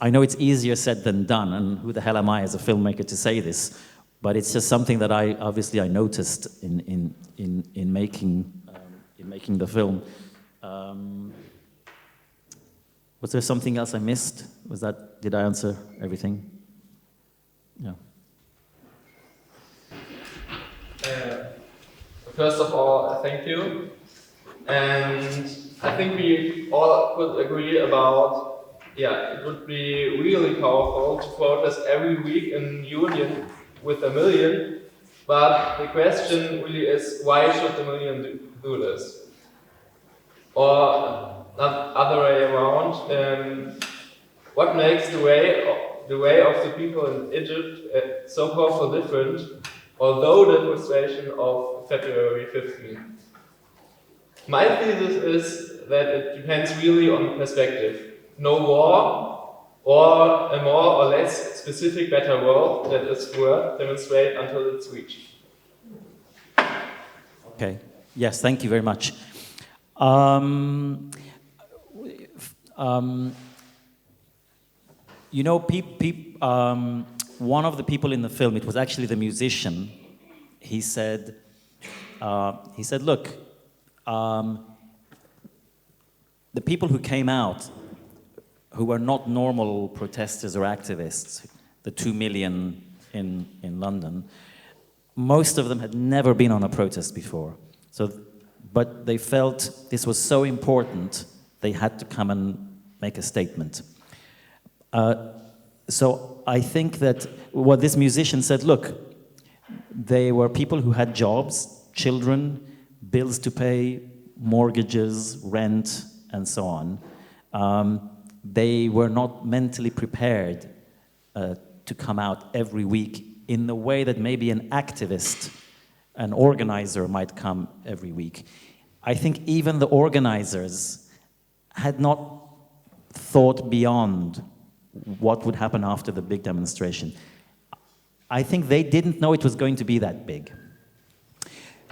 I know it's easier said than done, and who the hell am I as a filmmaker to say this? But it's just something that I noticed in making the film. Was there something else I missed? Did I answer everything? Yeah. First of all, thank you. And I think we all could agree about, it would be really powerful to protest every week in union with 1 million. But the question really is, why should 1 million do this? Or not other way around, what makes the way of the people in Egypt so powerful different, although the demonstration of February 15th? My thesis is that it depends really on perspective. No war, or a more or less specific better world that is worth demonstrate until it's reached. Okay. Yes, thank you very much. You know, one of the people in the film, it was actually the musician. He said, look, the people who came out, who were not normal protesters or activists, the 2 million in London, most of them had never been on a protest before. But they felt this was so important, they had to come and make a statement. So I think that what this musician said, look, they were people who had jobs, children, bills to pay, mortgages, rent, and so on. They were not mentally prepared to come out every week in the way that maybe an activist, an organizer might come every week. I think even the organizers had not thought beyond what would happen after the big demonstration. I think they didn't know it was going to be that big.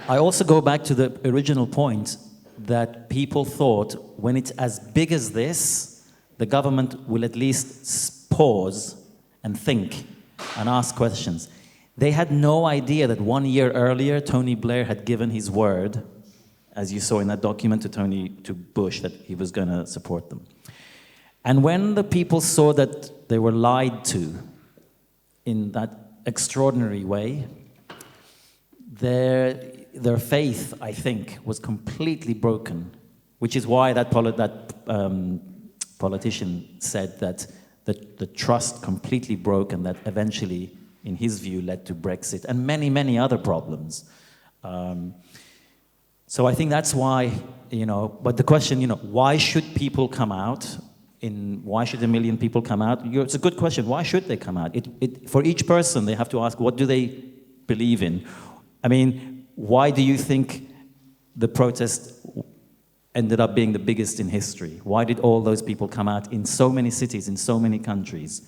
I also go back to the original point that people thought when it's as big as this, the government will at least pause and think and ask questions. They had no idea that 1 year earlier, Tony Blair had given his word, as you saw in that document, to Bush, that he was going to support them. And when the people saw that they were lied to in that extraordinary way, their faith, I think, was completely broken, which is why that politician said that the trust completely broke, and that eventually, in his view, led to Brexit and many, many other problems. So I think that's why, but the question, why should people come out? Why should 1 million people come out? It's a good question. Why should they come out? For each person, they have to ask, what do they believe in? I mean, why do you think the protest ended up being the biggest in history? Why did all those people come out in so many cities, in so many countries?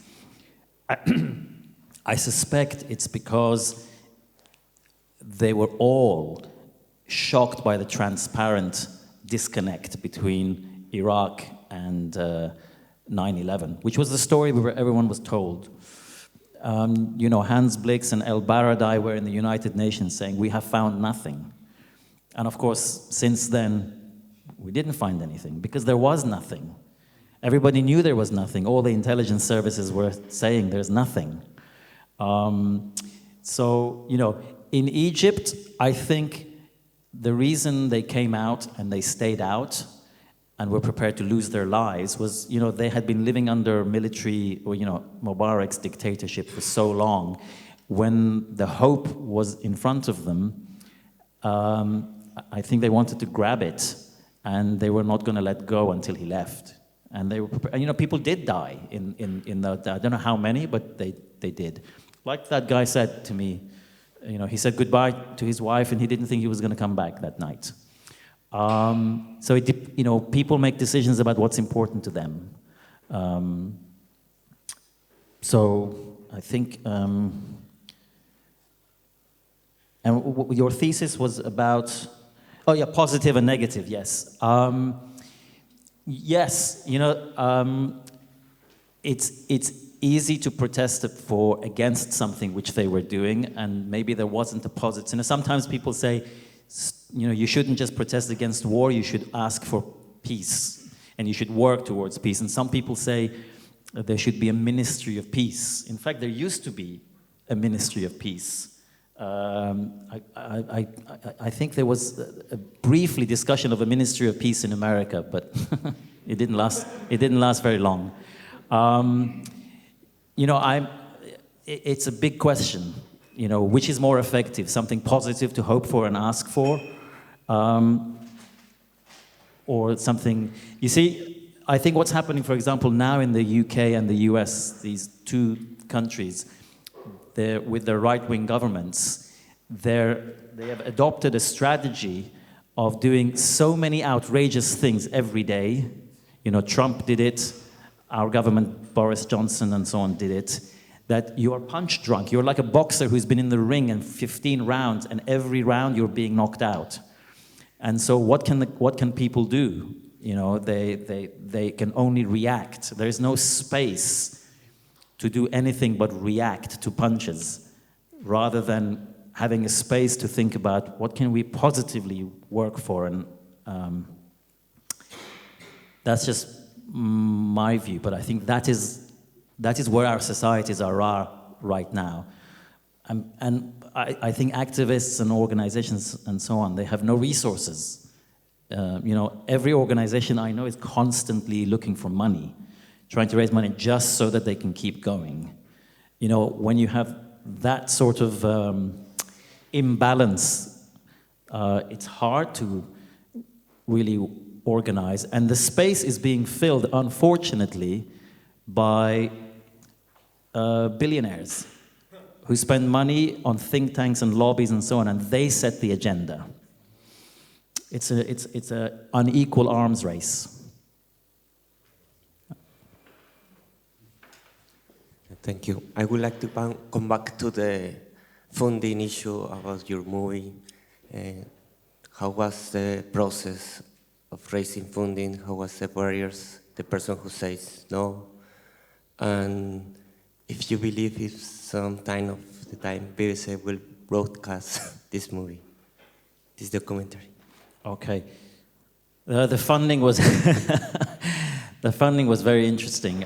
I suspect it's because they were all shocked by the transparent disconnect between Iraq and 9/11, which was the story everyone was told. Hans Blix and El Baradei were in the United Nations saying, we have found nothing. And of course, since then, we didn't find anything, because there was nothing. Everybody knew there was nothing. All the intelligence services were saying there's nothing. In Egypt, I think the reason they came out and they stayed out and were prepared to lose their lives was, they had been living under military, or, Mubarak's dictatorship for so long. When the hope was in front of them, I think they wanted to grab it, and they were not going to let go until he left. And they were prepared. People did die in that. I don't know how many, but they did. Like that guy said to me, he said goodbye to his wife, and he didn't think he was going to come back that night. People make decisions about what's important to them. I think, and your thesis was about, positive and negative, yes. Yes, it's easy to protest against something which they were doing, and maybe there wasn't a positive. Sometimes people say, you shouldn't just protest against war, you should ask for peace, and you should work towards peace. And some people say there should be a ministry of peace. In fact, there used to be a ministry of peace. I think there was a briefly discussion of a ministry of peace in America, but it didn't last. It didn't last very long. It's a big question. Which is more effective? Something positive to hope for and ask for, or something? You see, I think what's happening, for example, now in the UK and the US, these two countries, with their right-wing governments, they have adopted a strategy of doing so many outrageous things every day. Trump did it, our government, Boris Johnson and so on, did it, that you are punch drunk. You're like a boxer who's been in the ring in 15 rounds, and every round you're being knocked out. And so what can people do? They can only react. There is no space to do anything but react to punches, rather than having a space to think about what can we positively work for. And that's just my view, but I think that is where our societies are right now. And I think activists and organizations and so on, they have no resources. Every organization I know is constantly looking for money, trying to raise money just so that they can keep going. When you have that sort of imbalance, it's hard to really organize. And the space is being filled, unfortunately, by billionaires. who spend money on think tanks and lobbies and so on, and they set the agenda. It's a unequal arms race. Thank you. I would like to come back to the funding issue about your movie. How was the process of raising funding? How was the barriers? The person who says no? And if you believe if some time of the time BBC will broadcast this movie, this documentary. Okay. The funding was the funding was very interesting.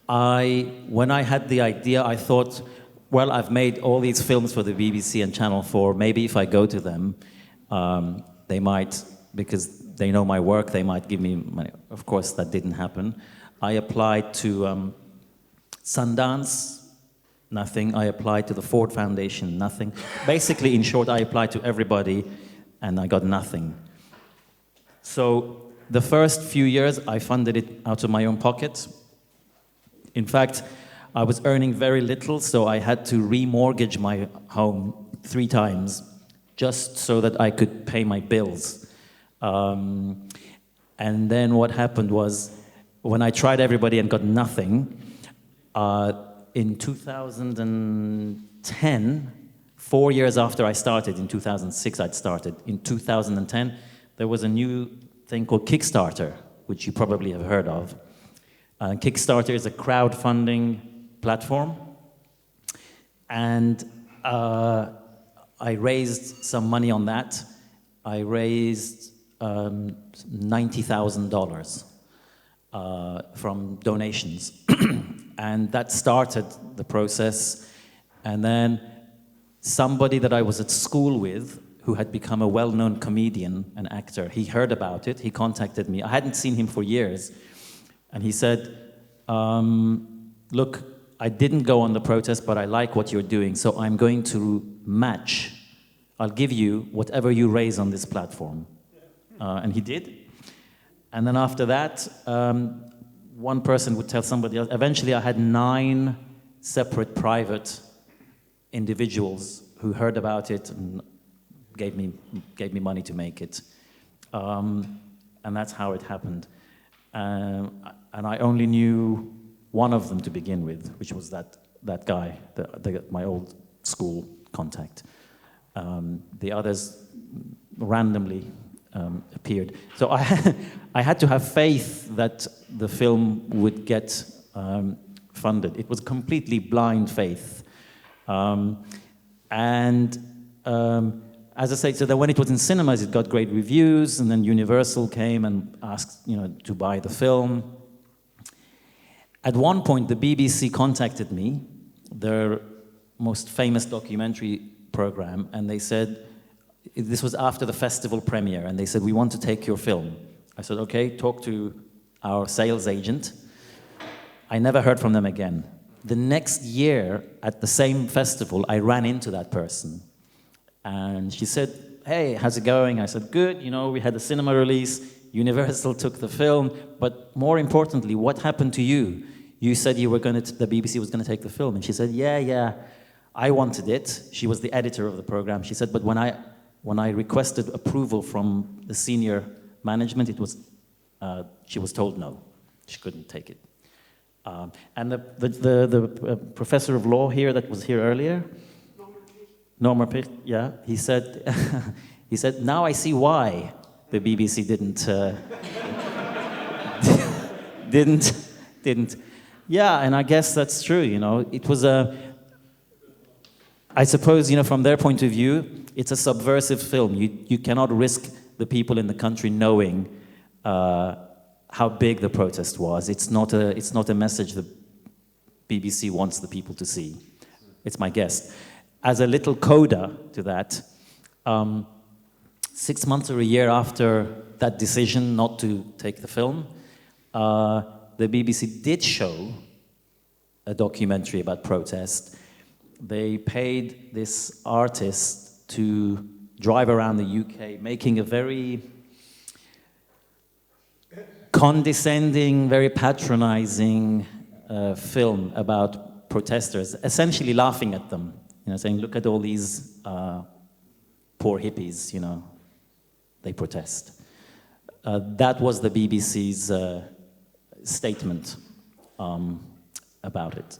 When I had the idea, I thought, well, I've made all these films for the BBC and Channel 4. Maybe if I go to them, they might, because they know my work, they might give me money. Of course, that didn't happen. I applied to Sundance, nothing. I applied to the Ford Foundation, nothing. Basically, in short, I applied to everybody, and I got nothing. So the first few years, I funded it out of my own pocket. In fact, I was earning very little, so I had to remortgage my home 3 times just so that I could pay my bills. And then what happened was, when I tried everybody and got nothing, in 2010, 4 years after I started, in 2006 I'd started, in 2010, there was a new thing called Kickstarter, which you probably have heard of. Kickstarter is a crowdfunding platform, and I raised some money on that. I raised $90,000 from donations, and that started the process. And then somebody that I was at school with, who had become a well-known comedian and actor, he heard about it, he contacted me. I hadn't seen him for years. And he said, look, I didn't go on the protest, but I like what you're doing, so I'm going to match. I'll give you whatever you raise on this platform. And he did. And then after that, one person would tell somebody else. Eventually, I had 9 separate private individuals who heard about it and gave me money to make it. And that's how it happened. And I only knew one of them to begin with, which was that guy, my old school contact. The others randomly appeared. So I had to have faith that the film would get funded. It was completely blind faith. As I say, so that when it was in cinemas, it got great reviews, and then Universal came and asked, to buy the film. At one point, the BBC contacted me, their most famous documentary program, and they said, this was after the festival premiere, and they said, we want to take your film. I said, okay, talk to our sales agent. I never heard from them again. The next year, at the same festival, I ran into that person. And she said, hey, how's it going? I said, good, we had a cinema release, Universal took the film, but more importantly, what happened to you? You said the BBC was going to take the film. And she said, yeah, I wanted it. She was the editor of the program. She said, but when I requested approval from the senior management, she was told no, she couldn't take it. And the professor of law here that was here earlier, Norman Picht, yeah, he said, now I see why the BBC didn't. Yeah, and I guess that's true, It was I suppose, from their point of view, it's a subversive film. You cannot risk the people in the country knowing how big the protest was. It's not a message the BBC wants the people to see. It's my guess. As a little coda to that, 6 months or a year after that decision not to take the film, the BBC did show a documentary about protest. They paid this artist to drive around the UK, making a very condescending, very patronizing film about protesters, essentially laughing at them, saying, look at all these poor hippies, they protest. That was the BBC's statement about it.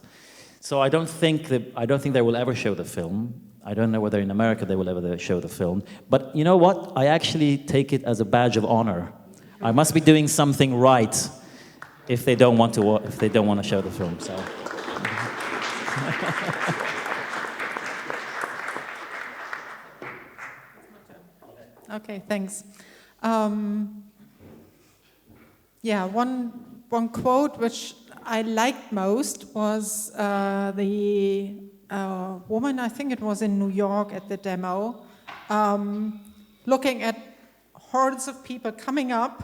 So I don't think they will ever show the film. I don't know whether in America they will ever show the film. But you know what? I actually take it as a badge of honor. I must be doing something right if they don't want to show the film. So. Okay, thanks. Yeah, one quote which I liked most was the woman, I think it was in New York at the demo, looking at hordes of people coming up,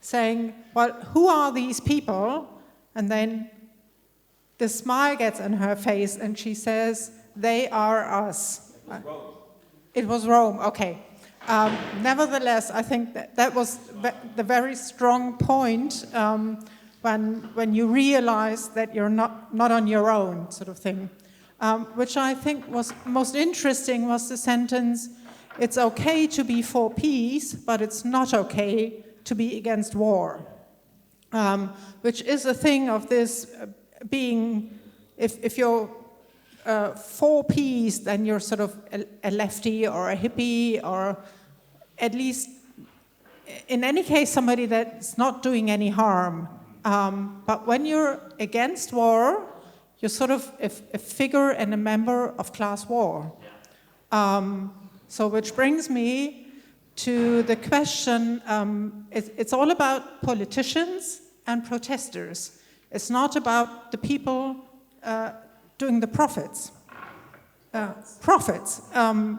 saying, well, who are these people? And then the smile gets on her face and she says, they are us. It was Rome, okay. Nevertheless, I think that was the very strong point when you realize that you're not on your own, sort of thing. Which I think was most interesting was the sentence, it's okay to be for peace, but it's not okay to be against war. Which is a thing of this being, if you're for peace, then you're sort of a lefty or a hippie, or at least, in any case, somebody that's not doing any harm. But when you're against war, you're sort of a figure and a member of class war. So which brings me to the question, it's all about politicians and protesters. It's not about the people doing the profits.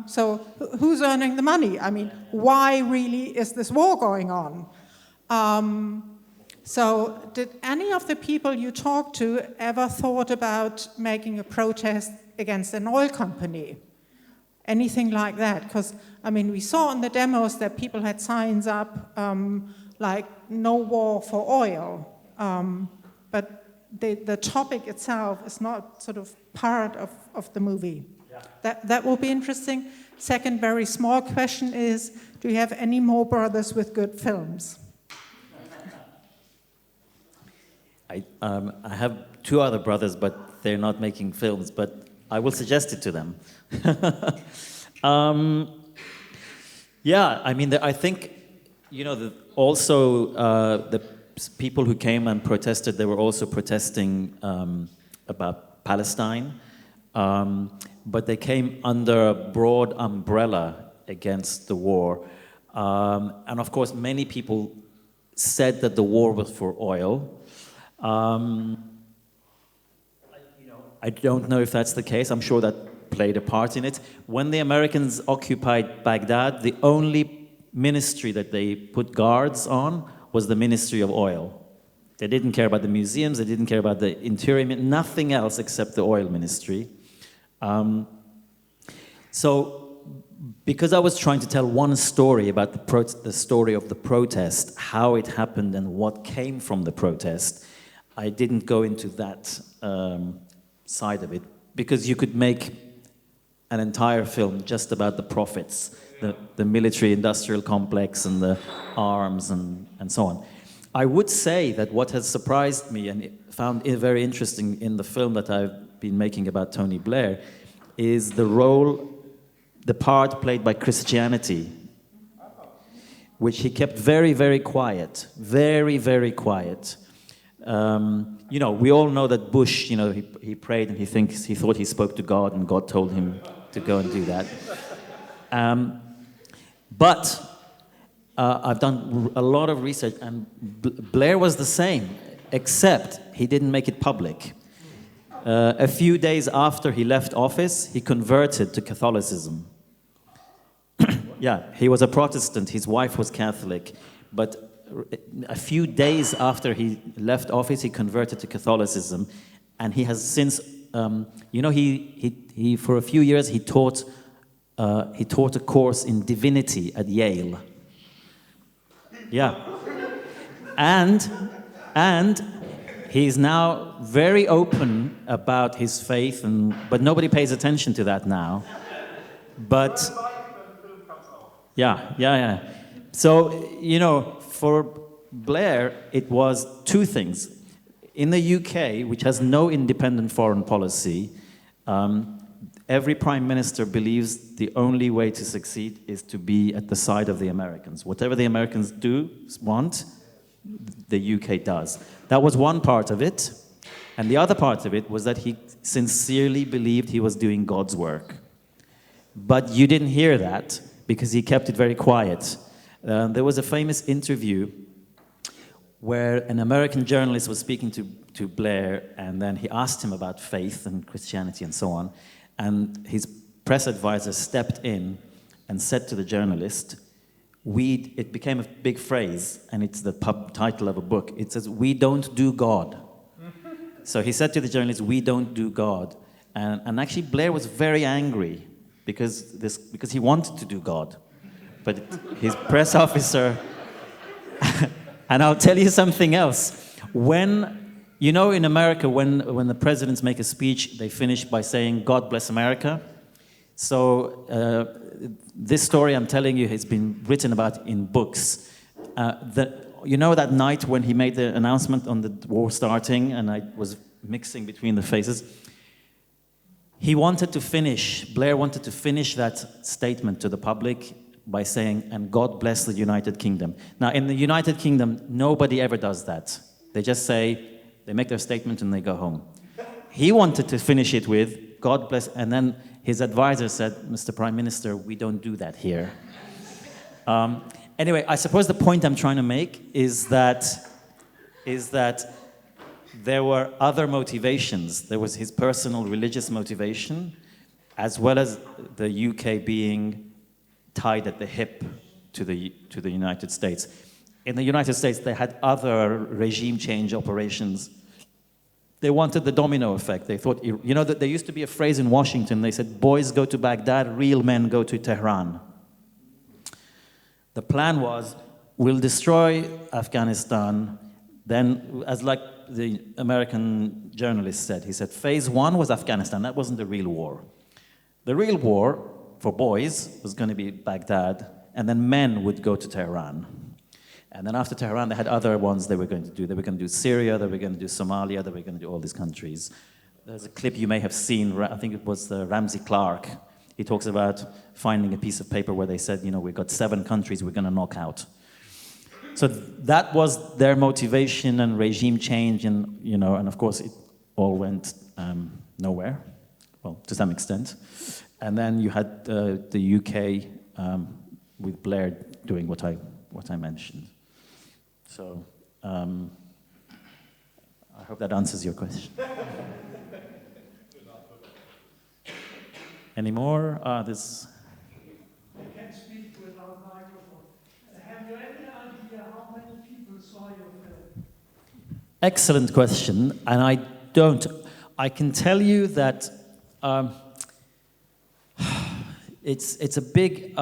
So who's earning the money? I mean, why really is this war going on? So did any of the people you talked to ever thought about making a protest against an oil company? Anything like that? Because, I mean, we saw in the demos that people had signs up like no war for oil. But the topic itself is not sort of part of the movie. Yeah. That will be interesting. Second very small question is, do you have any more brothers with good films? I have two other brothers, but they're not making films, but I will suggest it to them. Yeah, I mean, I think, also the people who came and protested, they were also protesting about Palestine, but they came under a broad umbrella against the war. And of course, many people said that the war was for oil. I don't know if that's the case. I'm sure that played a part in it. When the Americans occupied Baghdad, the only ministry that they put guards on was the Ministry of Oil. They didn't care about the museums, they didn't care about the interior, nothing else except the oil ministry. So, because I was trying to tell one story about the story of the protest, how it happened and what came from the protest, I didn't go into that side of it, because you could make an entire film just about the profits, the military-industrial complex and the arms and so on. I would say that what has surprised me and found it very interesting in the film that I've been making about Tony Blair is the part played by Christianity, which he kept very, very quiet, very, very quiet. We all know that Bush, he prayed and he thought he spoke to God and God told him to go and do that. But I've done a lot of research, and Blair was the same, except he didn't make it public. A few days after he left office, he converted to Catholicism. Yeah, he was a Protestant, his wife was Catholic, but a few days after he left office, he converted to Catholicism, and he has since, he for a few years he taught a course in divinity at Yale. Yeah, and He's now very open about his faith, but nobody pays attention to that now. But yeah. So, you know, for Blair, it was two things. In the UK, which has no independent foreign policy, every prime minister believes the only way to succeed is to be at the side of the Americans. Whatever the Americans want, the UK does. That was one part of it. And the other part of it was that he sincerely believed he was doing God's work. But you didn't hear that because he kept it very quiet. There was a famous interview where an American journalist was speaking to Blair, and then he asked him about faith and Christianity and so on. And his press advisor stepped in and said to the journalist, it became a big phrase, and it's the title of a book. It says, "We don't do God." So he said to the journalist, "We don't do God." And actually Blair was very angry because he wanted to do God. But his press officer... And I'll tell you something else. You know, in America, when the presidents make a speech, they finish by saying, "God bless America." So this story I'm telling you has been written about in books. You know that night when he made the announcement on the war starting, and I was mixing between the phases, Blair wanted to finish that statement to the public by saying, "And God bless the United Kingdom." Now, in the United Kingdom, nobody ever does that. They just they make their statement and they go home. He wanted to finish it with, "God bless," and then his advisor said, "Mr. Prime Minister, we don't do that here." Anyway, I suppose the point I'm trying to make is that there were other motivations. There was his personal religious motivation, as well as the UK being tied at the hip to the United States. In the United States, they had other regime change operations. They wanted the domino effect. They thought, you know, that there used to be a phrase in Washington, they said, "Boys go to Baghdad, real men go to Tehran." The plan was, we'll destroy Afghanistan, then, as like the American journalist said, he said, phase one was Afghanistan, that wasn't the real war. The real war, for boys, was going to be Baghdad, and then men would go to Tehran. And then after Tehran, they had other ones they were going to do. They were going to do Syria, they were going to do Somalia, they were going to do all these countries. There's a clip you may have seen, I think it was Ramsey Clark. He talks about finding a piece of paper where they said, you know, we've got 7 countries we're going to knock out. So that was their motivation and regime change, and, you know, and of course it all went nowhere, well, to some extent. And then you had the UK with Blair doing what I mentioned. So I hope that answers your question. Any more? This. I can speak without microphone. Have you any idea how many people saw your film? Excellent question, and I don't. I can tell you that it's a big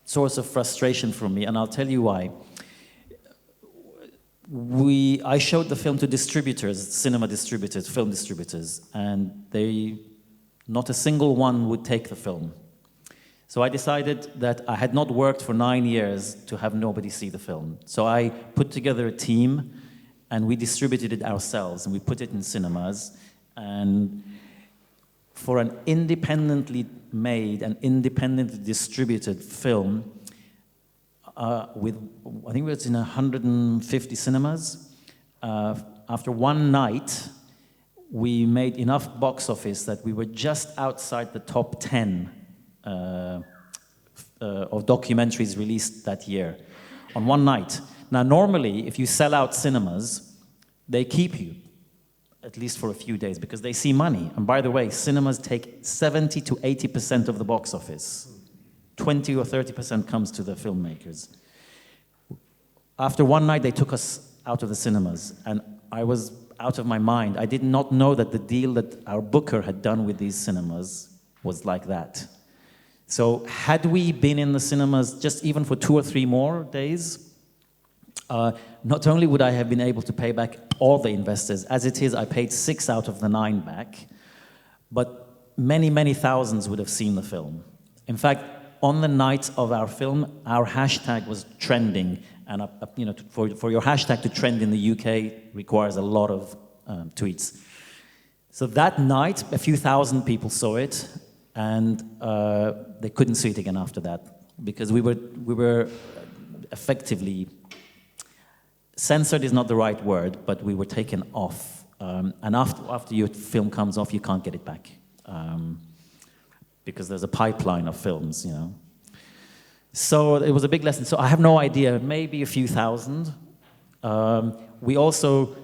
source of frustration for me, and I'll tell you why. I showed the film to distributors, cinema distributors, film distributors, and not a single one would take the film. So I decided that I had not worked for 9 years to have nobody see the film. So I put together a team, and we distributed it ourselves, and we put it in cinemas. And for an independently made and independently distributed film, I think it was in 150 cinemas. After one night, we made enough box office that we were just outside the top 10 of documentaries released that year on one night. Now, normally, if you sell out cinemas, they keep you, at least for a few days, because they see money. And by the way, cinemas take 70 to 80% of the box office. 20 or 30% comes to the filmmakers. After one night, they took us out of the cinemas, and I was out of my mind. I did not know that the deal that our booker had done with these cinemas was like that. So had we been in the cinemas just even for 2 or 3 more days, not only would I have been able to pay back all the investors, as it is, I paid 6 out of the 9 back, but many, many thousands would have seen the film. In fact, on the night of our film, our hashtag was trending, and you know, for your hashtag to trend in the UK requires a lot of tweets. So that night, a few thousand people saw it, and they couldn't see it again after that, because we were effectively censored is not the right word, but we were taken off. And after your film comes off, you can't get it back, because there's a pipeline of films, you know. So it was a big lesson. So I have no idea, maybe a few thousand. We also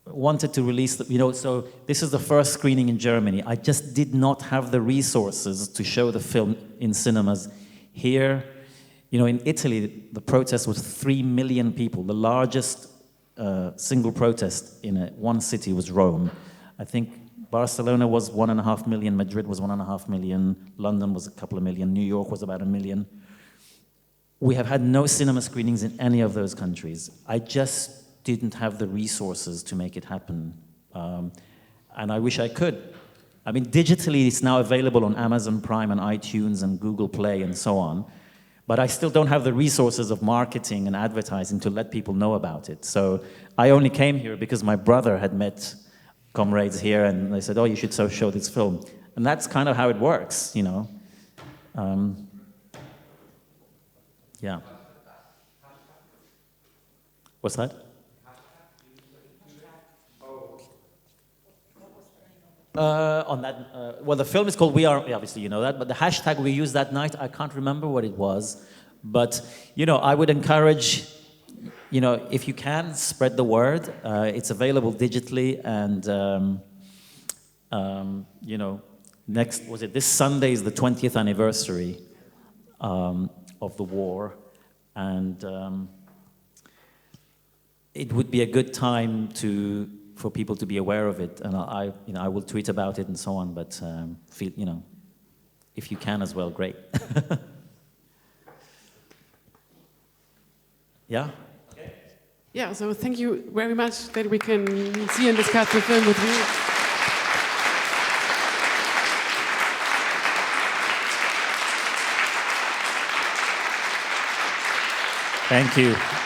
wanted to release, you know, so this is the first screening in Germany. I just did not have the resources to show the film in cinemas. Here, you know, in Italy, the protest was 3 million people. The largest single protest in one city was Rome. I think Barcelona was 1.5 million, Madrid was 1.5 million, London was a couple of million, New York was about 1 million. We have had no cinema screenings in any of those countries. I just didn't have the resources to make it happen. And I wish I could. I mean, digitally, it's now available on Amazon Prime and iTunes and Google Play and so on. But I still don't have the resources of marketing and advertising to let people know about it. So I only came here because my brother had met comrades here, and they said, oh, you should show this film. And that's kind of how it works, you know. Yeah. What's that? On that, well, the film is called We Are, obviously you know that, but the hashtag we used that night, I can't remember what it was. But, you know, I would encourage, you know, if you can, spread the word. It's available digitally, and, you know, this Sunday is the 20th anniversary of the war, and it would be a good time for people to be aware of it, and I will tweet about it and so on. But you know, if you can as well, great. Yeah. Okay. Yeah. So thank you very much that we can see and discuss the film with you. Thank you.